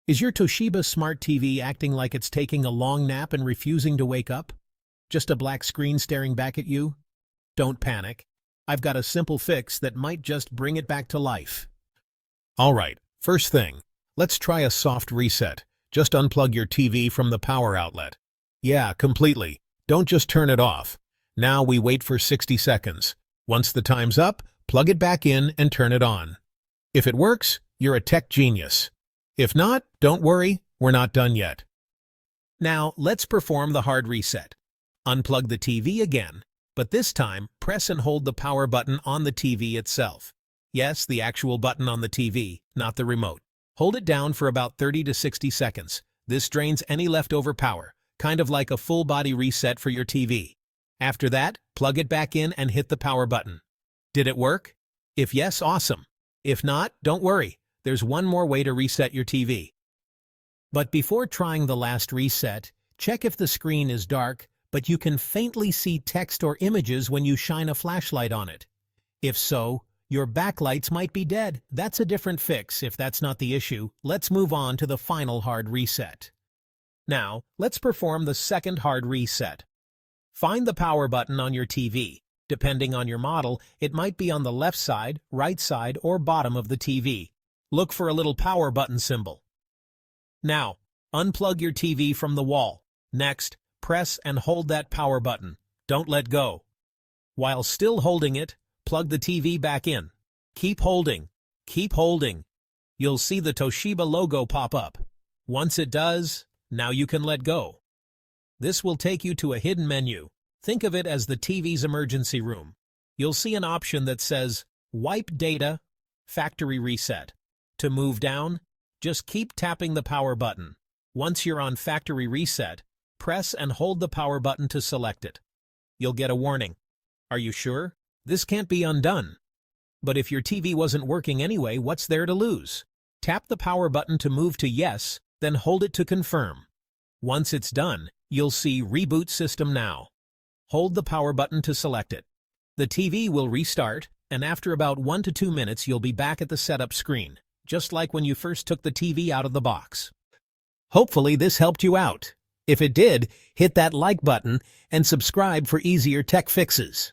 Is your Toshiba smart TV acting like it's taking a long nap and refusing to wake up? Just a black screen staring back at you? Don't panic. I've got a simple fix that might just bring it back to life. Alright, first thing, let's try a soft reset. Just unplug your TV from the power outlet. Yeah, completely. Don't just turn it off. Now we wait for 60 seconds. Once the time's up, plug it back in and turn it on. If it works, you're a tech genius. If not, don't worry, we're not done yet. Now, let's perform the hard reset. Unplug the TV again, but this time, press and hold the power button on the TV itself. Yes, the actual button on the TV, not the remote. Hold it down for about 30 to 60 seconds. This drains any leftover power, kind of like a full-body reset for your TV. After that, plug it back in and hit the power button. Did it work? If yes, awesome. If not, don't worry. There's one more way to reset your TV. But before trying the last reset, check if the screen is dark, but you can faintly see text or images when you shine a flashlight on it. If so, your backlights might be dead. That's a different fix if that's not the issue. Let's move on to the final hard reset. Now, let's perform the second hard reset. Find the power button on your TV. Depending on your model, it might be on the left side, right side, or bottom of the TV. Look for a little power button symbol. Now, unplug your TV from the wall. Next, press and hold that power button. Don't let go. While still holding it, plug the TV back in. Keep holding. Keep holding. You'll see the Toshiba logo pop up. Once it does, now you can let go. This will take you to a hidden menu. Think of it as the TV's emergency room. You'll see an option that says, Wipe Data, Factory Reset. To move down, just keep tapping the power button. Once you're on Factory Reset, press and hold the power button to select it. You'll get a warning. Are you sure? This can't be undone. But if your TV wasn't working anyway, what's there to lose? Tap the power button to move to Yes, then hold it to confirm. Once it's done, you'll see Reboot System Now. Hold the power button to select it. The TV will restart, and after about 1 to 2 minutes you'll be back at the setup screen, just like when you first took the TV out of the box. Hopefully this helped you out. If it did, hit that like button and subscribe for easier tech fixes.